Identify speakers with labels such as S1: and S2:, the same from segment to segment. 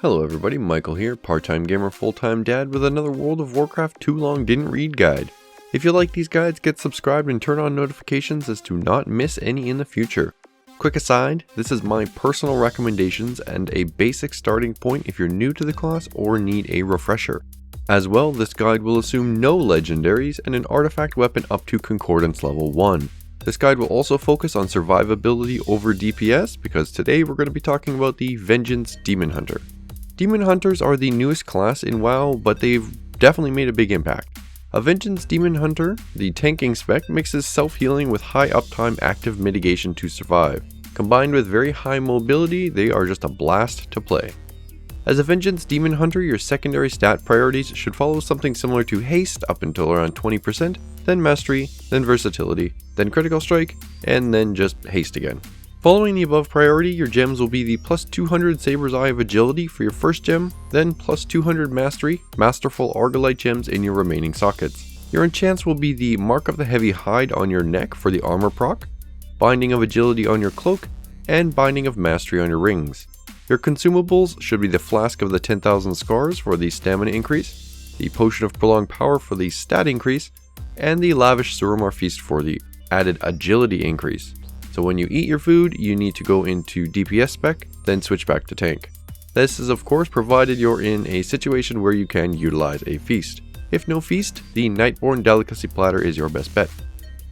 S1: Hello everybody, Michael here, part-time gamer, full-time dad with another World of Warcraft Too Long Didn't Read guide. If you like these guides, get subscribed and turn on notifications as to not miss any in the future. Quick aside, this is my personal recommendations and a basic starting point if you're new to the class or need a refresher. As well, this guide will assume no legendaries and an artifact weapon up to Concordance level 1. This guide will also focus on survivability over DPS because today we're going to be talking about the Vengeance Demon Hunter. Demon Hunters are the newest class in WoW, but they've definitely made a big impact. A Vengeance Demon Hunter, the tanking spec, mixes self-healing with high uptime active mitigation to survive. Combined with very high mobility, they are just a blast to play. As a Vengeance Demon Hunter, your secondary stat priorities should follow something similar to Haste up until around 20%, then Mastery, then Versatility, then Critical Strike, and then just Haste again. Following the above priority, your gems will be the plus 200 Saber's Eye of Agility for your first gem, then plus 200 Mastery, Masterful Argalite gems in your remaining sockets. Your enchants will be the Mark of the Heavy Hide on your neck for the armor proc, Binding of Agility on your cloak, and Binding of Mastery on your rings. Your consumables should be the Flask of the 10,000 Scars for the stamina increase, the Potion of Prolonged Power for the stat increase, and the Lavish Suramar Feast for the added agility increase. So when you eat your food, you need to go into DPS spec, then switch back to tank. This is of course provided you're in a situation where you can utilize a feast. If no feast, the Nightborn Delicacy Platter is your best bet.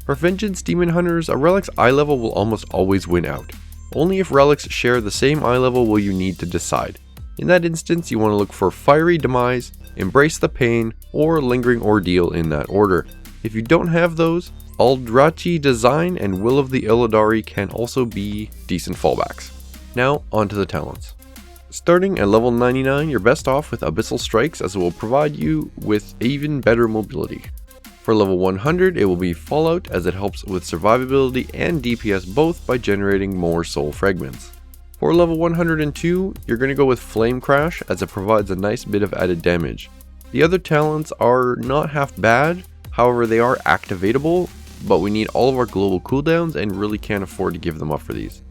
S1: For Vengeance Demon Hunters, a relic's eye level will almost always win out. Only if relics share the same eye level will you need to decide. In that instance, you want to look for Fiery Demise, Embrace the Pain, or Lingering Ordeal in that order. If you don't have those, Aldrachi Design and Will of the Illidari can also be decent fallbacks. Now, onto the talents. Starting at level 99, you're best off with Abyssal Strikes as it will provide you with even better mobility. For level 100, it will be Fallout as it helps with survivability and DPS both by generating more soul fragments. For level 102, you're going to go with Flame Crash as it provides a nice bit of added damage. The other talents are not half bad, however they are activatable, but we need all of our global cooldowns and really can't afford to give them up for these.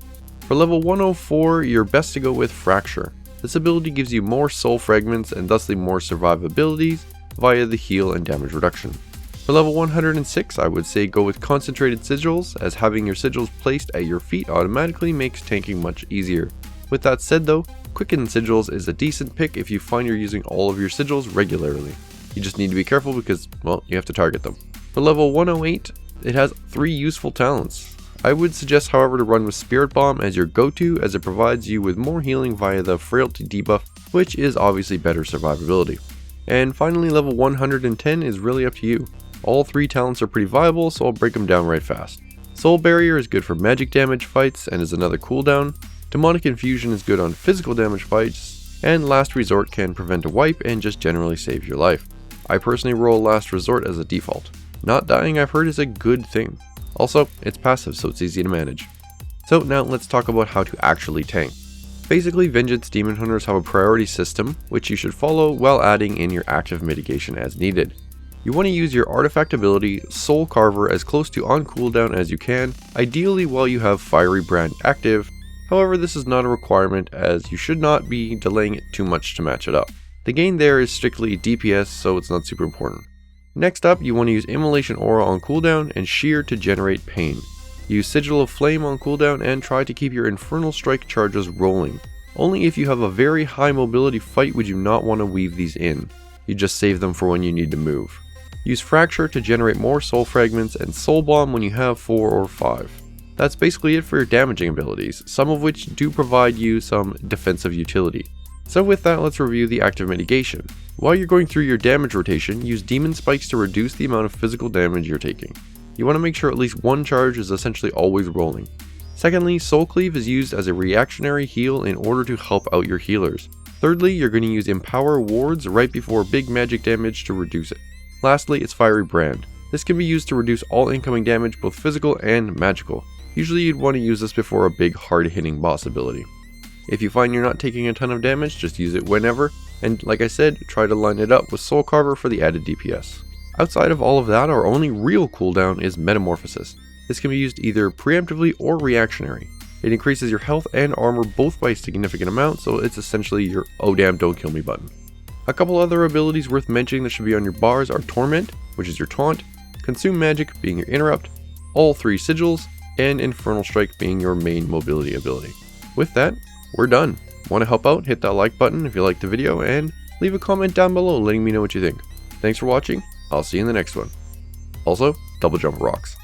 S1: For level 104, you're best to go with Fracture. This ability gives you more soul fragments and thusly more survivabilities via the heal and damage reduction. For level 106, I would say go with Concentrated Sigils, as having your sigils placed at your feet automatically makes tanking much easier. With that said though, Quickened Sigils is a decent pick if you find you're using all of your sigils regularly. You just need to be careful because, well, you have to target them. For level 108, it has 3 useful talents. I would suggest however to run with Spirit Bomb as your go-to as it provides you with more healing via the Frailty debuff, which is obviously better survivability. And finally, level 110 is really up to you. All 3 talents are pretty viable, so I'll break them down right fast. Soul Barrier is good for magic damage fights and is another cooldown. Demonic Infusion is good on physical damage fights, and Last Resort can prevent a wipe and just generally save your life. I personally roll Last Resort as a default. Not dying, I've heard, is a good thing. Also, it's passive, so it's easy to manage. So now let's talk about how to actually tank. Basically, Vengeance Demon Hunters have a priority system, which you should follow while adding in your active mitigation as needed. You want to use your artifact ability, Soul Carver, as close to on cooldown as you can, ideally while you have Fiery Brand active. However, this is not a requirement as you should not be delaying it too much to match it up. The gain there is strictly DPS, so it's not super important. Next up, you want to use Immolation Aura on cooldown and Shear to generate pain. Use Sigil of Flame on cooldown and try to keep your Infernal Strike charges rolling. Only if you have a very high mobility fight would you not want to weave these in. You just save them for when you need to move. Use Fracture to generate more soul fragments and Soul Bomb when you have 4 or 5. That's basically it for your damaging abilities, some of which do provide you some defensive utility. So with that, let's review the active mitigation. While you're going through your damage rotation, use Demon Spikes to reduce the amount of physical damage you're taking. You want to make sure at least one charge is essentially always rolling. Secondly, Soul Cleave is used as a reactionary heal in order to help out your healers. Thirdly, you're going to use Empower Wards right before big magic damage to reduce it. Lastly, it's Fiery Brand. This can be used to reduce all incoming damage, both physical and magical. Usually you'd want to use this before a big hard-hitting boss ability. If you find you're not taking a ton of damage, just use it whenever, and like I said, try to line it up with Soul Carver for the added DPS. Outside of all of that, our only real cooldown is Metamorphosis. This can be used either preemptively or reactionary. It increases your health and armor both by a significant amount, so it's essentially your oh damn don't kill me button. A couple other abilities worth mentioning that should be on your bars are Torment, which is your taunt, Consume Magic being your interrupt, all 3 sigils, and Infernal Strike being your main mobility ability. With that, we're done. Want to help out? Hit that like button if you liked the video, and leave a comment down below letting me know what you think. Thanks for watching, I'll see you in the next one. Also, double jump rocks.